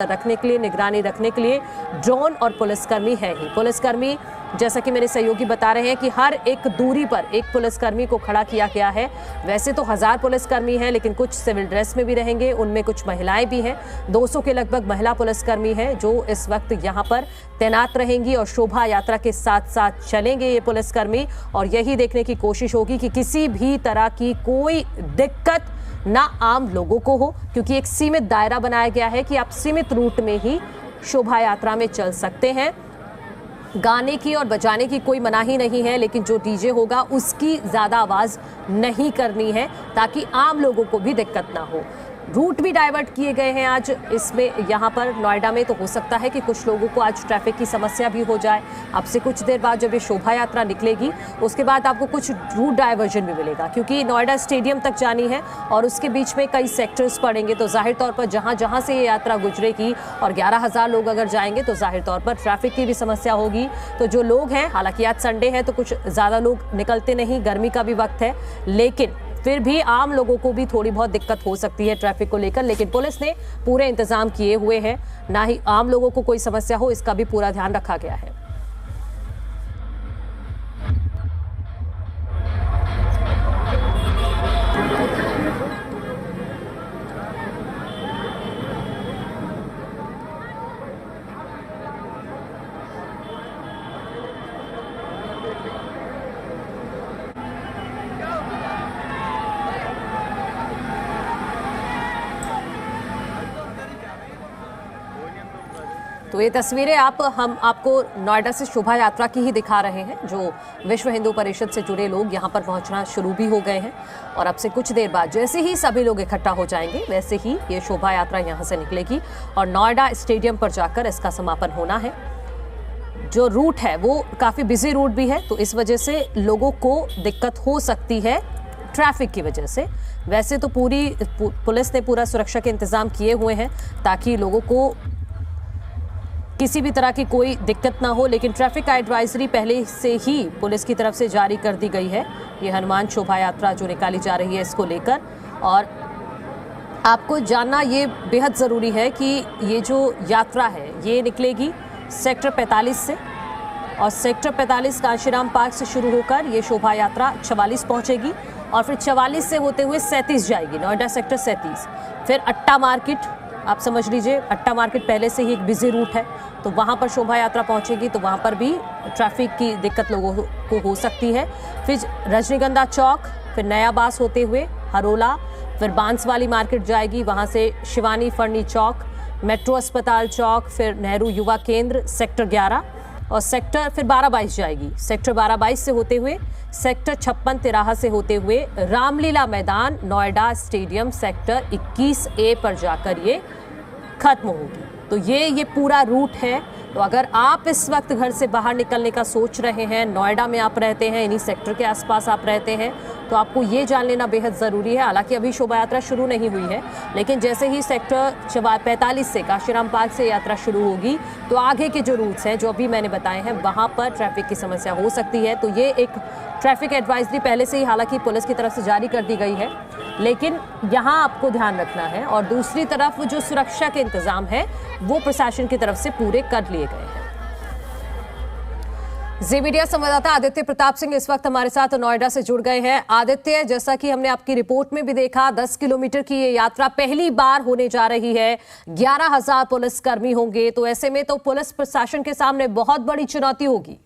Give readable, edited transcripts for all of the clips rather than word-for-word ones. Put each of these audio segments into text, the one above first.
रखने के लिए, निगरानी रखने के लिए ड्रोन और पुलिसकर्मी है ही। पुलिसकर्मी, जैसा कि मेरे सहयोगी बता रहे हैं कि हर एक दूरी पर एक पुलिसकर्मी को खड़ा किया गया है। वैसे तो 1000 पुलिसकर्मी हैं, लेकिन कुछ सिविल ड्रेस में भी रहेंगे, उनमें कुछ महिलाएं भी हैं। 200 के लगभग महिला पुलिसकर्मी हैं जो इस वक्त यहां पर तैनात रहेंगी और शोभा यात्रा के साथ साथ चलेंगे ये पुलिसकर्मी, और यही देखने की कोशिश होगी कि किसी भी तरह की कोई दिक्कत ना आम लोगों को हो, क्योंकि एक सीमित दायरा बनाया गया है कि आप सीमित रूट में ही शोभा यात्रा में चल सकते हैं। गाने की और बजाने की कोई मनाही नहीं है, लेकिन जो डीजे होगा उसकी ज़्यादा आवाज़ नहीं करनी है ताकि आम लोगों को भी दिक्कत ना हो। रूट भी डाइवर्ट किए गए हैं आज इसमें, यहाँ पर नोएडा में। तो हो सकता है कि कुछ लोगों को आज ट्रैफिक की समस्या भी हो जाए। अब से कुछ देर बाद जब ये शोभा यात्रा निकलेगी उसके बाद आपको कुछ रूट डाइवर्जन भी मिलेगा, क्योंकि नोएडा स्टेडियम तक जानी है और उसके बीच में कई सेक्टर्स पड़ेंगे। तो जाहिर तौर पर जहाँ जहाँ से ये यात्रा गुजरेगी और 11,000 लोग अगर जाएंगे तो जाहिर तौर पर ट्रैफिक की भी समस्या होगी। तो जो लोग हैं, हालांकि आज संडे है तो कुछ ज़्यादा लोग निकलते नहीं, गर्मी का भी वक्त है, लेकिन फिर भी आम लोगों को भी थोड़ी बहुत दिक्कत हो सकती है ट्रैफिक को लेकर। लेकिन पुलिस ने पूरे इंतजाम किए हुए हैं, ना ही आम लोगों को कोई समस्या हो, इसका भी पूरा ध्यान रखा गया है। तो ये तस्वीरें हम आपको नोएडा से शोभा यात्रा की ही दिखा रहे हैं, जो विश्व हिंदू परिषद से जुड़े लोग यहाँ पर पहुँचना शुरू भी हो गए हैं। और अब से कुछ देर बाद जैसे ही सभी लोग इकट्ठा हो जाएंगे वैसे ही ये शोभा यात्रा यहाँ से निकलेगी और नोएडा स्टेडियम पर जाकर इसका समापन होना है। जो रूट है वो काफ़ी बिजी रूट भी है, तो इस वजह से लोगों को दिक्कत हो सकती है ट्रैफिक की वजह से। वैसे तो पुलिस ने पूरा सुरक्षा के इंतजाम किए हुए हैं ताकि लोगों को किसी भी तरह की कोई दिक्कत ना हो, लेकिन ट्रैफिक एडवाइजरी पहले से ही पुलिस की तरफ से जारी कर दी गई है। ये हनुमान शोभा यात्रा जो निकाली जा रही है इसको लेकर, और आपको जानना ये बेहद ज़रूरी है कि ये जो यात्रा है ये निकलेगी सेक्टर 45 से, और सेक्टर 45 कांशीराम पार्क से शुरू होकर ये शोभा यात्रा 44 पहुँचेगी और फिर 44 से होते हुए 37 जाएगी, नोएडा सेक्टर 37। फिर अट्टा मार्केट, आप समझ लीजिए अट्टा मार्केट पहले से ही एक बिजी रूट है, तो वहाँ पर शोभा यात्रा पहुँचेगी, तो वहाँ पर भी ट्रैफिक की दिक्कत लोगों को हो सकती है। फिर रजनीगंधा चौक, फिर नया बास होते हुए हरोला, फिर बांसवाली मार्केट जाएगी, वहाँ से शिवानी फर्नी चौक, मेट्रो अस्पताल चौक, फिर नेहरू युवा केंद्र सेक्टर 11 और सेक्टर फिर 12-22 जाएगी। सेक्टर 12-22 से होते हुए सेक्टर 56 तिराहा से होते हुए रामलीला मैदान, नोएडा स्टेडियम सेक्टर 21A पर जाकर ये खत्म होगी। तो ये पूरा रूट है। तो अगर आप इस वक्त घर से बाहर निकलने का सोच रहे हैं, नोएडा में आप रहते हैं, इन्हीं सेक्टर के आसपास आप रहते हैं, तो आपको ये जान लेना बेहद ज़रूरी है। हालांकि अभी शोभा यात्रा शुरू नहीं हुई है, लेकिन जैसे ही सेक्टर 45 से कांशीराम पार्क से यात्रा शुरू होगी तो आगे के जो रूट्स हैं जो अभी मैंने बताए हैं वहाँ पर ट्रैफिक की समस्या हो सकती है। तो ये एक ट्रैफिक एडवाइजरी पहले से ही हालांकि पुलिस की तरफ से जारी कर दी गई है, लेकिन यहाँ आपको ध्यान रखना है। और दूसरी तरफ जो सुरक्षा के इंतजाम है वो प्रशासन की तरफ से पूरे कर लिए गए हैं। जी मीडिया संवाददाता आदित्य प्रताप सिंह इस वक्त हमारे साथ नोएडा से जुड़ गए हैं। आदित्य, जैसा कि हमने आपकी रिपोर्ट में भी देखा, 10 किलोमीटर की ये यात्रा पहली बार होने जा रही है, 11,000 पुलिसकर्मी होंगे, तो ऐसे में तो पुलिस प्रशासन के सामने बहुत बड़ी चुनौती होगी।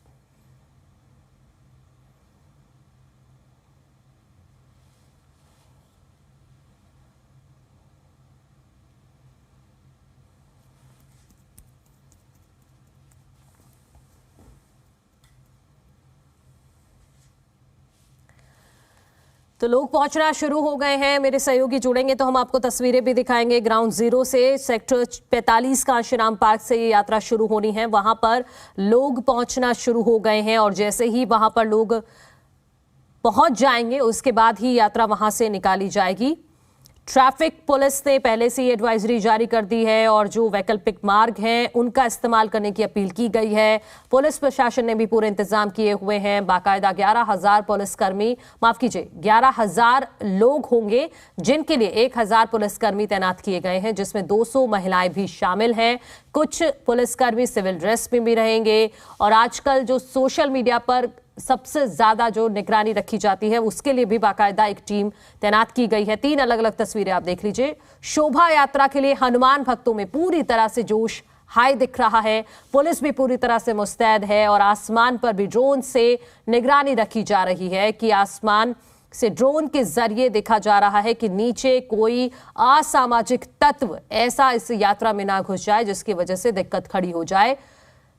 तो लोग पहुंचना शुरू हो गए हैं, मेरे सहयोगी जुड़ेंगे तो हम आपको तस्वीरें भी दिखाएंगे। ग्राउंड जीरो से सेक्टर 45 कांशीराम पार्क से ये यात्रा शुरू होनी है, वहां पर लोग पहुंचना शुरू हो गए हैं और जैसे ही वहां पर लोग पहुंच जाएंगे उसके बाद ही यात्रा वहां से निकाली जाएगी। ट्रैफिक पुलिस ने पहले से ही एडवाइजरी जारी कर दी है और जो वैकल्पिक मार्ग हैं उनका इस्तेमाल करने की अपील की गई है। पुलिस प्रशासन ने भी पूरे इंतजाम किए हुए हैं। बाकायदा 11,000 पुलिसकर्मी, माफ कीजिए 11,000 लोग होंगे जिनके लिए 1,000 पुलिसकर्मी तैनात किए गए हैं, जिसमें 200 महिलाएं भी शामिल हैं। कुछ पुलिसकर्मी सिविल ड्रेस में भी रहेंगे और आजकल जो सोशल मीडिया पर सबसे ज्यादा जो निगरानी रखी जाती है उसके लिए भी बाकायदा एक टीम तैनात की गई है। 3 अलग अलग तस्वीरें आप देख लीजिए। शोभा यात्रा के लिए हनुमान भक्तों में पूरी तरह से जोश हाई दिख रहा है। पुलिस भी पूरी तरह से मुस्तैद है और आसमान पर भी ड्रोन से निगरानी रखी जा रही है कि आसमान से ड्रोन के जरिए देखा जा रहा है कि नीचे कोई असामाजिक तत्व ऐसा इस यात्रा में ना घुस जाए जिसकी वजह से दिक्कत खड़ी हो जाए।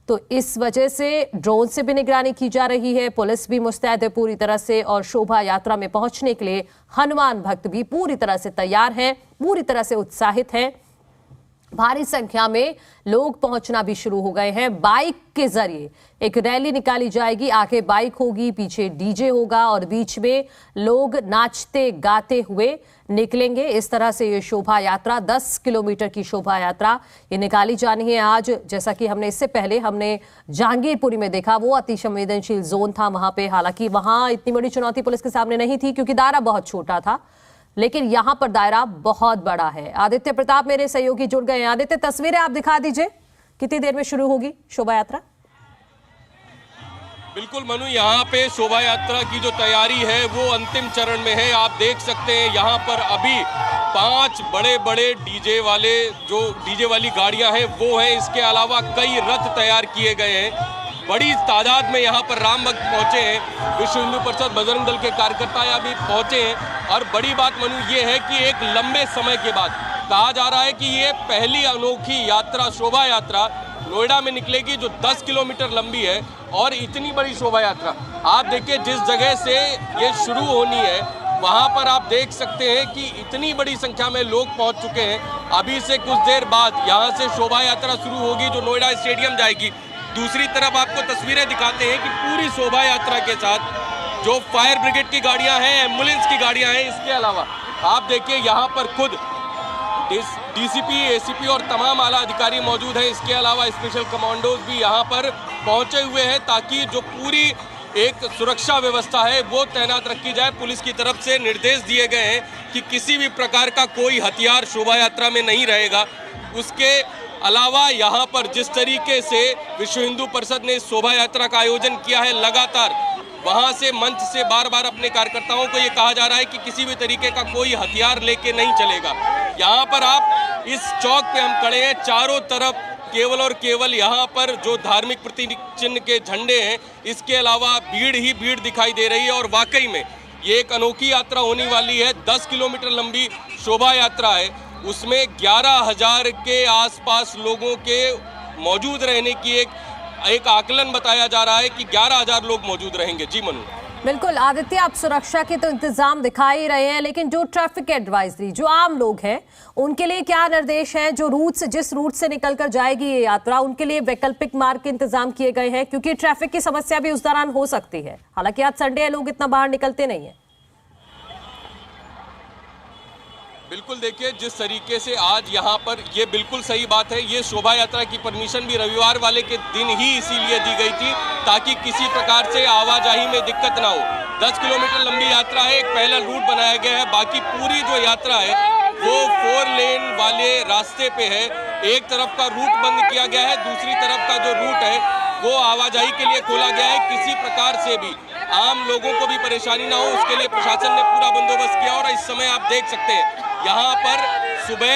तो इस वजह से ड्रोन से भी निगरानी की जा रही है। पुलिस भी मुस्तैद है पूरी तरह से और शोभा यात्रा में पहुंचने के लिए हनुमान भक्त भी पूरी तरह से तैयार हैं, पूरी तरह से उत्साहित हैं। भारी संख्या में लोग पहुंचना भी शुरू हो गए हैं। बाइक के जरिए एक रैली निकाली जाएगी, आगे बाइक होगी, पीछे डीजे होगा और बीच में लोग नाचते गाते हुए निकलेंगे। इस तरह से ये शोभा यात्रा 10 किलोमीटर की शोभा यात्रा ये निकाली जानी है आज। जैसा कि हमने इससे पहले जहांगीरपुरी में देखा, वो अति संवेदनशील जोन था वहां पे। हालांकि वहां इतनी बड़ी चुनौती पुलिस के सामने नहीं थी क्योंकि दायरा बहुत छोटा था, लेकिन यहां पर दायरा बहुत बड़ा है। आदित्य प्रताप मेरे सहयोगी जुड़ गए हैं। आदित्य, तस्वीरें आप दिखा दीजिए, कितनी देर में शुरू होगी शोभा यात्रा? बिल्कुल मनु, यहाँ पे शोभा यात्रा की जो तैयारी है वो अंतिम चरण में है। आप देख सकते हैं यहाँ पर अभी 5 बड़े बड़े डीजे वाली गाड़ियां हैं वो है। इसके अलावा कई रथ तैयार किए गए हैं। बड़ी तादाद में यहाँ पर राम भक्त पहुंचे हैं। विश्व हिंदू परिषद बजरंग दल के कार्यकर्ता यहाँ भी पहुंचे हैं। और बड़ी बात मनु ये है कि एक लंबे समय के बाद कहा जा रहा है कि ये पहली अनोखी यात्रा, शोभा यात्रा नोएडा में निकलेगी जो 10 किलोमीटर लंबी है। और इतनी बड़ी शोभा यात्रा आप देखिए, जिस जगह से ये शुरू होनी है वहां पर आप देख सकते हैं कि इतनी बड़ी संख्या में लोग पहुंच चुके हैं। अभी से कुछ देर बाद यहां से शोभा यात्रा शुरू होगी जो नोएडा स्टेडियम जाएगी। दूसरी तरफ आपको तस्वीरें दिखाते हैं कि पूरी शोभा यात्रा के साथ जो फायर ब्रिगेड की गाड़ियां हैं, एम्बुलेंस की गाड़ियां हैं, इसके अलावा आप देखिए यहाँ पर खुद डीसीपी, एसीपी और तमाम आला अधिकारी मौजूद हैं। इसके अलावा स्पेशल कमांडोज भी यहाँ पर पहुंचे हुए हैं ताकि जो पूरी एक सुरक्षा व्यवस्था है वो तैनात रखी जाए। पुलिस की तरफ से निर्देश दिए गए हैं कि किसी भी प्रकार का कोई हथियार शोभा यात्रा में नहीं रहेगा। उसके अलावा यहाँ पर जिस तरीके से विश्व हिंदू परिषद ने शोभा यात्रा का आयोजन किया है, लगातार वहाँ से मंच से बार बार अपने कार्यकर्ताओं को ये कहा जा रहा है कि किसी भी तरीके का कोई हथियार लेके नहीं चलेगा। यहाँ पर आप इस चौक पे हम खड़े हैं, चारों तरफ केवल और केवल यहाँ पर जो धार्मिक प्रतीक चिन्ह के झंडे हैं, इसके अलावा भीड़ ही भीड़ दिखाई दे रही है। और वाकई में ये एक अनोखी यात्रा होने वाली है। 10 किलोमीटर लंबी शोभा यात्रा है, उसमें 11,000 के आसपास लोगों के मौजूद रहने की एक आकलन बताया जा रहा है कि 11,000 लोग मौजूद रहेंगे। जी मनु। बिल्कुल आदित्य, आप सुरक्षा के तो इंतजाम दिखा ही रहे हैं, लेकिन जो ट्रैफिक एडवाइजरी, जो आम लोग हैं उनके लिए क्या निर्देश हैं? जो जिस रूट से निकलकर जाएगी ये यात्रा, उनके लिए वैकल्पिक मार्ग के इंतजाम किए गए हैं क्योंकि ट्रैफिक की समस्या भी उस दौरान हो सकती है। हालांकि आज संडे है, लोग इतना बाहर निकलते नहीं है। बिल्कुल, देखिए जिस तरीके से आज यहाँ पर, ये बिल्कुल सही बात है, ये शोभा यात्रा की परमिशन भी रविवार वाले के दिन ही इसीलिए दी गई थी ताकि किसी प्रकार से आवाजाही में दिक्कत ना हो। 10 किलोमीटर लंबी यात्रा है, एक पहला रूट बनाया गया है। बाकी पूरी जो यात्रा है वो 4 लेन वाले रास्ते पे है। एक तरफ का रूट बंद किया गया है, दूसरी तरफ का जो रूट है वो आवाजाही के लिए खोला गया है। किसी प्रकार से भी आम लोगों को भी परेशानी ना हो, उसके लिए प्रशासन ने पूरा बंदोबस्त किया। और इस समय आप देख सकते हैं यहाँ पर सुबह